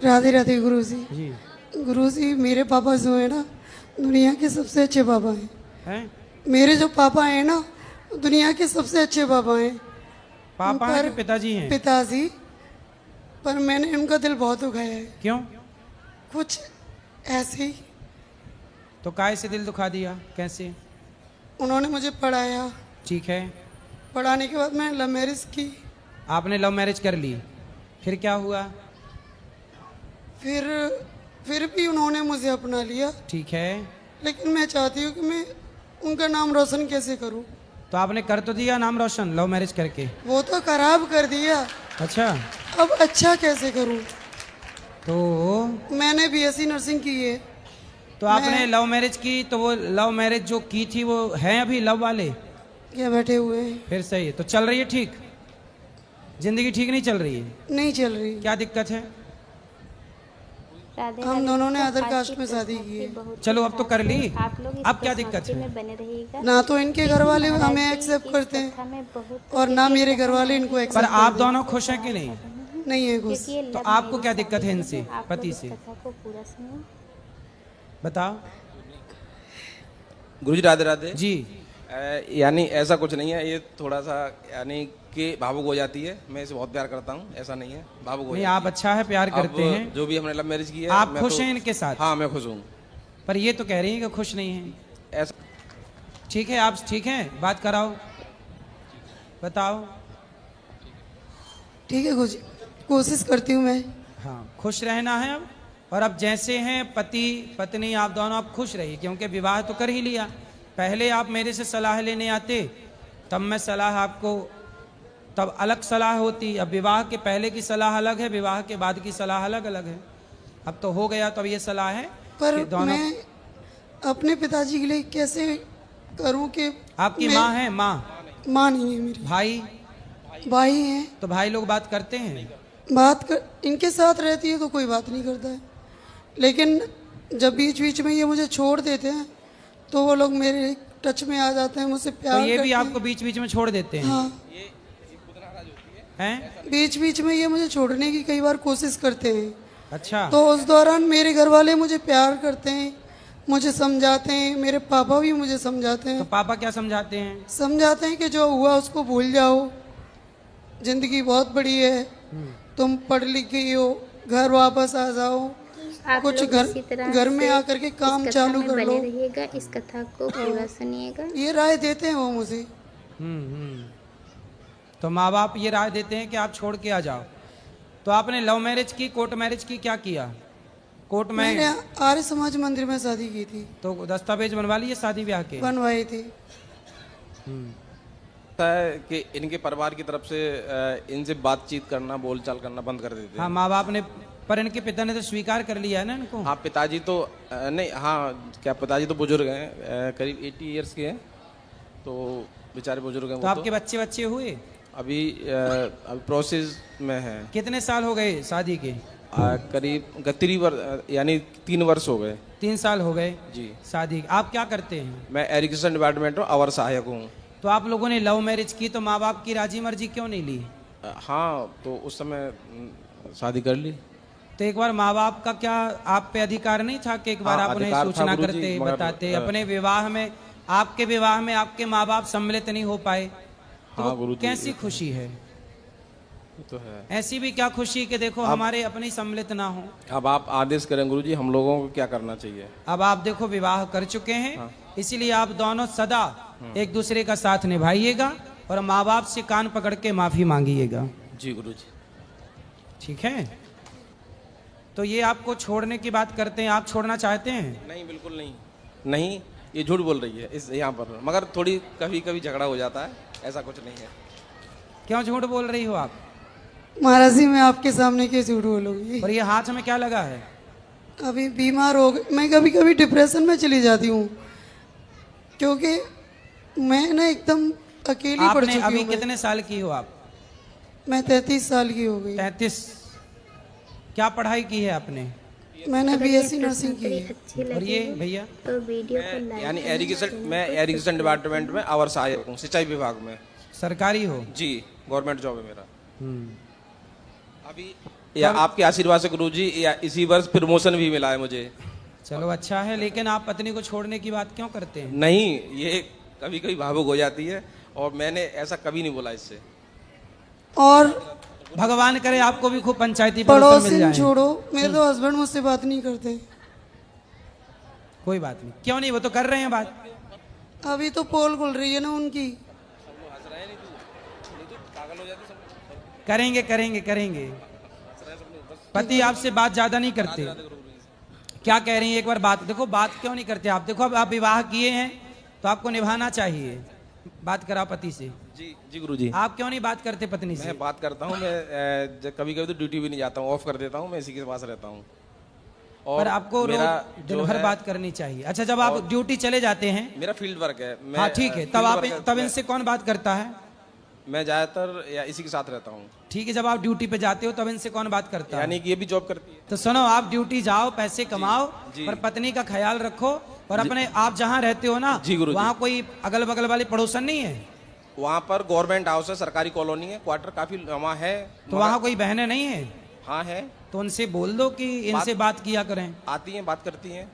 राधे राधे गुरु जी। जी गुरु जी, मेरे पापा जो है ना, दुनिया के सबसे अच्छे पापा हैं। हैं? मेरे जो पापा हैं ना, दुनिया के सबसे अच्छे पापा हैं। पापा हैं कि पिताजी हैं? पिताजी। पर मैंने उनका दिल बहुत दुखाया है, क्यों? कुछ ऐसे ही। तो काय से दिल दुखा दिया, कैसे? उन्होंने मुझे पढ़ाया, ठीक है, पढ़ाने के बाद मैंने लव मैरिज की। आपने लव मैरिज कर ली, फिर क्या हुआ? फिर भी उन्होंने मुझे अपना लिया। ठीक है, लेकिन मैं चाहती हूँ कि मैं उनका नाम रोशन कैसे करूँ। तो आपने कर तो दिया नाम रोशन लव मैरिज करके। वो तो खराब कर दिया, अच्छा, अब अच्छा कैसे करूँ। तो मैंने बीएससी नर्सिंग की है। तो आपने लव मैरिज की, तो वो लव मैरिज जो की थी वो हैं अभी लव वाले? क्या बैठे हुए हैं? फिर सही है, तो चल रही है ठीक? जिंदगी ठीक नहीं चल रही है? नहीं चल रही। क्या दिक्कत है? हम दोनों ने अदर कास्ट में शादी की है। चलो अब तो कर ली, अब क्या दिक्कत है? ना तो इनके घर वाले हमें एक्सेप्ट करते हैं और ना मेरे घर वाले इनको पर एक्सेप्ट आप दोनों खुश हैं कि नहीं? नहीं है खुश। तो आपको क्या दिक्कत है इनसे, पति से? बताओ। गुरुजी राधे राधे जी, यानी ऐसा कुछ नहीं है, ये थोड़ा सा यानी कि भावुक हो जाती है। मैं इसे बहुत प्यार करता हूँ, ऐसा नहीं है, भावुक हो नहीं जाती आप अच्छा है, प्यार करते अब हैं। जो भी हमने लव मैरिज की है, आप मैं खुश तो- हैं इनके साथ? हाँ मैं खुश हूँ। पर ये तो कह रही हैं कि खुश नहीं है। ऐसा ठीक है, आप ठीक हैं, बात कराओ, बताओ। ठीक है कुछ कोशिश करती हूँ मैं। हाँ, खुश रहना है अब। और अब जैसे हैं पति पत्नी, आप दोनों अब खुश रहिए, क्योंकि विवाह तो कर ही लिया। पहले आप मेरे से सलाह लेने आते, तब मैं सलाह आपको, तब अलग सलाह होती। अब विवाह के पहले की सलाह अलग है, विवाह के बाद की सलाह अलग अलग है। अब तो हो गया, तो अब ये सलाह है पर कि दोनों। मैं अपने पिताजी के लिए कैसे करूं कि आपकी माँ है? माँ? माँ नहीं है मेरी, भाई? भाई हैं। तो भाई लोग बात करते हैं? बात कर, इनके साथ रहती है तो कोई बात नहीं करता है, लेकिन जब बीच बीच में ये मुझे छोड़ देते हैं तो वो लोग मेरे टच में आ जाते हैं, मुझसे तो प्यार ये भी करते आपको हैं। बीच बीच में छोड़ देते हैं? हाँ, हैं? बीच बीच में ये मुझे छोड़ने की कई बार कोशिश करते हैं। अच्छा, तो उस दौरान मेरे घर वाले मुझे प्यार करते हैं, मुझे समझाते हैं, मेरे पापा भी मुझे समझाते तो हैं। पापा क्या समझाते हैं? समझाते हैं कि जो हुआ उसको भूल जाओ, जिंदगी बहुत बड़ी है, तुम पढ़ लिख गई हो, घर वापस आ जाओ, कुछ घर में आकर के काम चालू कर लो। रहिएगा, इस कथा को पूरा सुनिएगा। ये राय देते हैं वो मुझे। हम्म। तो माँ बाप ये राय देते हैं कि आप छोड़ के आ जाओ। तो आपने लव मैरिज की, कोर्ट मैरिज की, क्या किया? कोर्ट में मैंने आर्य समाज मंदिर में शादी की थी। तो दस्तावेज बनवा लिए शादी ब्याह के? बनवाई थी। है कि इनके परिवार की तरफ से इनसे बातचीत करना, बोलचाल करना बंद कर देते हाँ, हैं। माँ बाप ने, पर इनके पिता ने तो स्वीकार कर लिया है ना इनको। हाँ पिताजी तो नहीं, हाँ क्या पिताजी तो बुजुर्ग हैं, करीब 80 ईयर्स के हैं, तो बेचारे बुजुर्ग हैं तो वो। आपके बच्चे बच्चे हुए? अभी प्रोसेस में है। कितने साल हो गए शादी के? करीब 3 वर्ष हो गए। 3 साल हो गए जी। शादी। आप क्या करते हैं? मैं एजुकेशन डिपार्टमेंट में अवर सहायक हूँ। तो आप लोगों ने लव मैरिज की, तो माँ बाप की राजी मर्जी क्यों नहीं ली? हाँ तो उस समय शादी कर ली। तो एक बार माँ बाप का क्या आप पे अधिकार नहीं था कि एक बार हाँ, आप उन्हें अधिकार था सूचना गुरुजी, करते, मगर, बताते? अपने विवाह में, आपके विवाह में आपके माँ बाप सम्मिलित नहीं हो पाए, तो हाँ वो गुरुजी, कैसी खुशी है? तो है। ऐसी भी क्या खुशी कि देखो हमारे अपने सम्मिलित ना हो। अब आप आदेश करें गुरुजी, हम लोगों को क्या करना चाहिए? अब आप देखो विवाह कर चुके हैं, हाँ। इसीलिए आप दोनों सदा एक दूसरे का साथ निभाइएगा और माँ बाप से कान पकड़ के माफी मांगिएगा। जी गुरुजी। ठीक है? तो ये आपको छोड़ने की बात करते हैं, आप छोड़ना चाहते हैं? नहीं बिल्कुल नहीं, नहीं ये झूठ बोल रही है इस यहाँ पर, मगर थोड़ी कभी कभी झगड़ा हो जाता है, ऐसा कुछ नहीं है। क्यों झूठ बोल रही हो आप? महाराज जी, मैं आपके सामने क्यों झूठ बोलूंगी। और ये हाथ में क्या लगा है? अभी बीमार हो गई मैं, कभी कभी डिप्रेशन में चली जाती हूँ, क्योंकि मैं ना एकदम अकेली पड़ आपने चुकी अभी हूँ। कितने साल की हो आप? मैं 33 साल की हो गई। 33। क्या पढ़ाई की है आपने? मैंने बीएससी नर्सिंग की है। अच्छी और ये लगी भैया? तो वीडियो को लाइक यानी मैं एजुकेशन डिपार्टमेंट में अवर सहायक हूँ, सिंचाई विभाग में। सरकारी हो? जी, गवर्नमेंट जॉब है मेरा। हम्म। अभी या आपके आशीर्वाद से गुरुजी, या इसी वर्ष प्रमोशन भी मिला है मुझे। चलो अच्छा है, लेकिन आप पत्नी को छोड़ने की बात क्यों करते हैं? नहीं, ये कभी कभी भावुक हो जाती है और मैंने ऐसा कभी नहीं बोला इससे। और भगवान करे आपको भी खूब पंचायती पड़ोसन मिल पड़ोसी जाए। छोड़ो, मेरे तो हस्बैंड मुझसे बात नहीं करते। कोई बात नहीं, क्यों नहीं, वो तो कर रहे हैं बात। अभी तो पोल खुल रही है ना उनकी। करेंगे करेंगे करेंगे। पति आपसे बात ज्यादा नहीं करते। क्या कह रही हैं एक बार बात देखो, बात क्यों नहीं करते आप? देखो अब आप विवाह किए हैं तो आपको निभाना चाहिए। बात करा पति से। जी जी गुरुजी। आप क्यों नहीं बात करते पत्नी से? मैं बात करता हूँ, मैं कभी कभी तो ड्यूटी भी नहीं जाता हूँ, ऑफ कर देता हूँ, मैं इसी के पास रहता हूँ। पर आपको रोज दिन भर बात करनी चाहिए। अच्छा, जब आप ड्यूटी चले जाते हैं, मेरा फील्ड वर्क है। हाँ ठीक है, तब इनसे कौन बात करता है? मैं ज्यादातर या इसी के साथ रहता हूँ। ठीक है, जब आप ड्यूटी पे जाते हो तब इनसे कौन बात करता है? यानी कि ये भी जॉब करती है। तो सुनो, आप ड्यूटी जाओ, पैसे कमाओ, पर पत्नी का ख्याल रखो। और अपने आप जहाँ रहते हो ना, वहाँ कोई अगल बगल वाले पड़ोसन नहीं है? वहाँ पर गवर्नमेंट हाउस है, सरकारी कॉलोनी है, क्वार्टर काफी वहाँ है। तो वहाँ कोई बहनें नहीं है? हाँ है। तो उनसे बोल दो कि इनसे बात किया करें। आती हैं, बात करती हैं।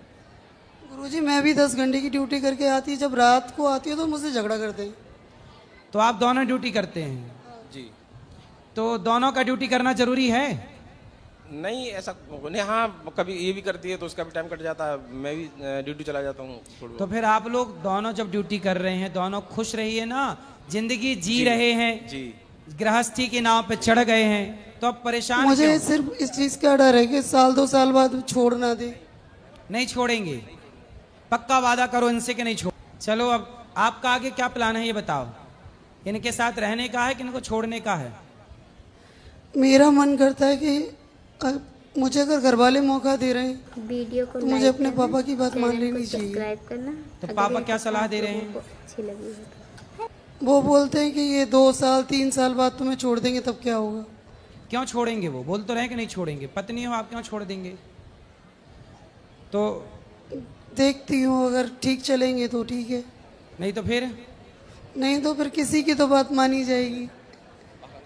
गुरुजी मैं भी 10 घंटे की ड्यूटी करके आती है, जब रात को आती है तो मुझसे झगड़ा करते हैं। तो आप दोनों ड्यूटी करते हैं? जी। तो दोनों का ड्यूटी करना जरूरी है? नहीं ऐसा नहीं, हाँ कभी ये भी करती है तो उसका भी टाइम कट जाता है, मैं भी ड्यूटी चला जाता हूँ। तो फिर आप लोग दोनों जब ड्यूटी कर रहे हैं, दोनों खुश रहिए ना, जिंदगी जी रहे हैं जी। गृहस्थी के नाव पे चढ़ गए हैं, तो अब परेशान मुझे क्यों? सिर्फ इस चीज का डर है कि साल 2 साल बाद छोड़ ना दे। नहीं छोड़ेंगे, पक्का वादा करो इनसे कि नहीं छोड़। चलो अब आपका आगे क्या प्लान है ये बताओ। इनके साथ रहने का है कि इनको छोड़ने का है? मेरा मन करता है कि मुझे अगर घर वाले मौका दे रहे हैं वीडियो को तो मुझे अपने पापा की बात मान लेनी चाहिए। सब्सक्राइब करना। तो पापा क्या सलाह दे रहे हैं? अच्छी लगी हो तो। वो बोलते हैं कि ये 2 साल 3 साल बाद तुम्हें छोड़ देंगे, तब क्या होगा? क्यों छोड़ेंगे? वो बोल तो रहे कि नहीं छोड़ेंगे। पत्नी हो आप, क्यों छोड़ देंगे? तो देखती हूँ, अगर ठीक चलेंगे तो ठीक है, नहीं तो फिर? नहीं तो फिर किसी की तो बात मानी जाएगी।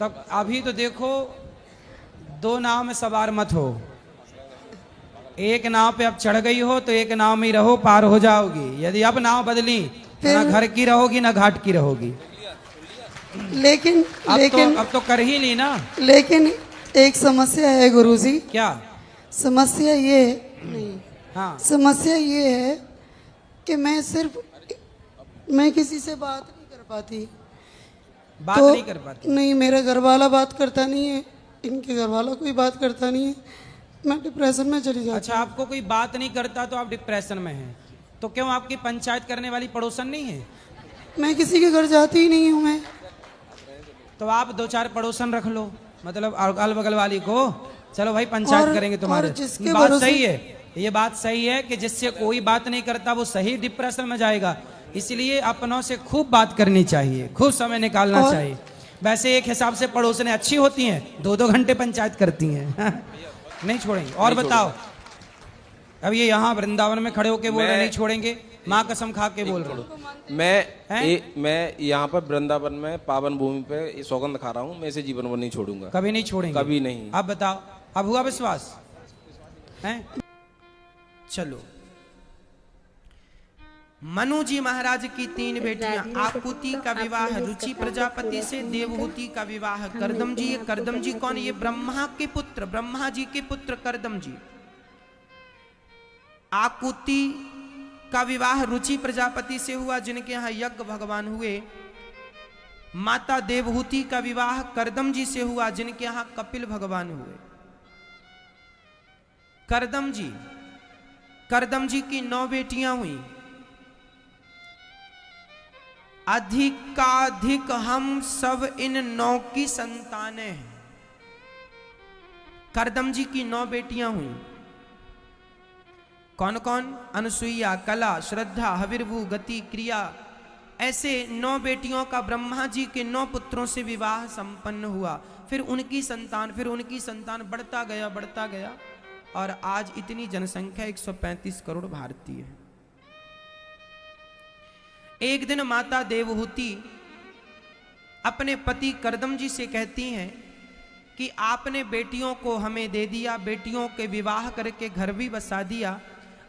तब अभी तो देखो, 2 नाव में सवार मत हो। एक नाव पे अब चढ़ गई हो तो एक नाव में ही रहो, पार हो जाओगी। यदि अब नाव बदली तो ना घर की रहोगी ना घाट की रहोगी। लेकिन अब तो कर ही ली ना। लेकिन एक समस्या है गुरुजी। क्या समस्या ये नहीं, हाँ समस्या ये है कि मैं किसी से बात नहीं कर पाती। बात नहीं कर पाती? नहीं, मेरा घर वाला बात करता नहीं है, इनके घर वाला कोई बात करता नहीं है, मैं डिप्रेशन में चली जाती। अच्छा, आपको कोई बात नहीं करता तो आप डिप्रेशन में हैं, तो क्यों आपकी पंचायत करने वाली पड़ोसन नहीं है? मैं किसी के घर जाती ही नहीं हूँ मैं। तो आप 2-4 पड़ोसन रख लो, मतलब अगल बगल वाली को। चलो भाई पंचायत करेंगे तुम्हारे। बात सही है, ये बात सही है कि जिससे कोई बात नहीं करता वो सही डिप्रेशन में जाएगा। इसलिए अपनों से खूब बात करनी चाहिए, खूब समय निकालना चाहिए। वैसे एक हिसाब से पड़ोसनें अच्छी होती हैं, 2-2 घंटे पंचायत करती हैं। नहीं छोड़ेंगे। और बताओ, अब ये यहाँ वृंदावन में खड़े होके बोल रहे नहीं छोड़ेंगे, माँ कसम खा के बोल रहे हो। मैं यहाँ पर वृंदावन में पावन भूमि पे सौगंध खा रहा हूँ, मैं इसे जीवन भर नहीं छोड़ूंगा। कभी नहीं छोड़ेंगे? कभी नहीं। अब बताओ, अब हुआ विश्वास है? चलो, मनु जी महाराज की 3 बेटियां, आकुति का विवाह रुचि प्रजापति से, देवहूति का विवाह करदम जी। करदम जी कौन? ये ब्रह्मा के पुत्र, ब्रह्मा जी के पुत्र करदम जी। आकुति का विवाह रुचि प्रजापति से हुआ, जिनके यहाँ यज्ञ भगवान हुए। माता देवहूति का विवाह करदम जी से हुआ, जिनके यहाँ कपिल भगवान हुए। करदम जी की 9 बेटियां हुई। अधिकाधिक हम सब इन 9 की संतानें हैं। करदम जी की 9 बेटियां हुई। कौन कौन? अनसुईया, कला, श्रद्धा, हविर्भू, गति, क्रिया। ऐसे 9 बेटियों का ब्रह्मा जी के 9 पुत्रों से विवाह संपन्न हुआ। फिर उनकी संतान बढ़ता गया और आज इतनी जनसंख्या 135 करोड़ भारतीय है। एक दिन माता देवहूति अपने पति करदम जी से कहती हैं कि आपने बेटियों को हमें दे दिया, बेटियों के विवाह करके घर भी बसा दिया,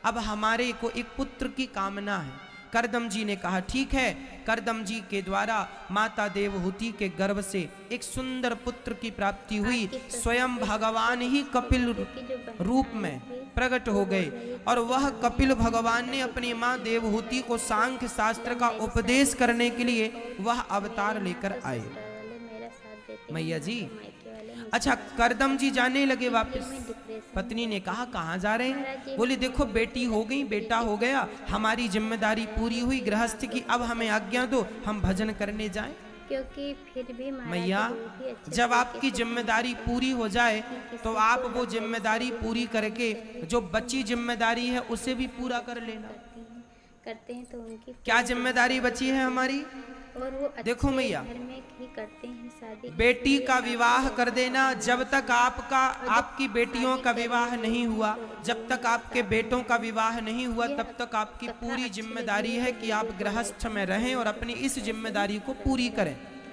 अब हमारे को एक पुत्र की कामना है। करदम जी ने कहा ठीक है। करदम जी के द्वारा माता देवहूति के गर्भ से एक सुंदर पुत्र की प्राप्ति हुई। स्वयं भगवान ही कपिल रूप में प्रकट हो गए और वह कपिल भगवान ने अपनी माँ देवहूति को सांख्य शास्त्र का उपदेश करने के लिए वह अवतार लेकर आए। मैया जी अच्छा, करदम जी जाने लगे वापस। पत्नी ने कहा कहाँ जा रहे हैं? बोले देखो बेटी हो गई, बेटा हो गया, हमारी जिम्मेदारी पूरी हुई गृहस्थ की, अब हमें आज्ञा दो हम भजन करने जाएं। क्योंकि फिर भी मैया जब आपकी जिम्मेदारी पूरी हो जाए तो आप वो जिम्मेदारी पूरी करके जो बची जिम्मेदारी है उसे भी पूरा कर लेना। करते हैं तो उनकी क्या जिम्मेदारी बची है हमारी? और वो देखो मैया, घर में ही करते हैं शादी। बेटी का विवाह कर देना, जब तक आपकी बेटियों का विवाह नहीं हुआ, जब तक आपके बेटों का विवाह नहीं हुआ, तब तक आपकी पूरी जिम्मेदारी है कि आप गृहस्थ में रहें और अपनी इस जिम्मेदारी को पूरी करें।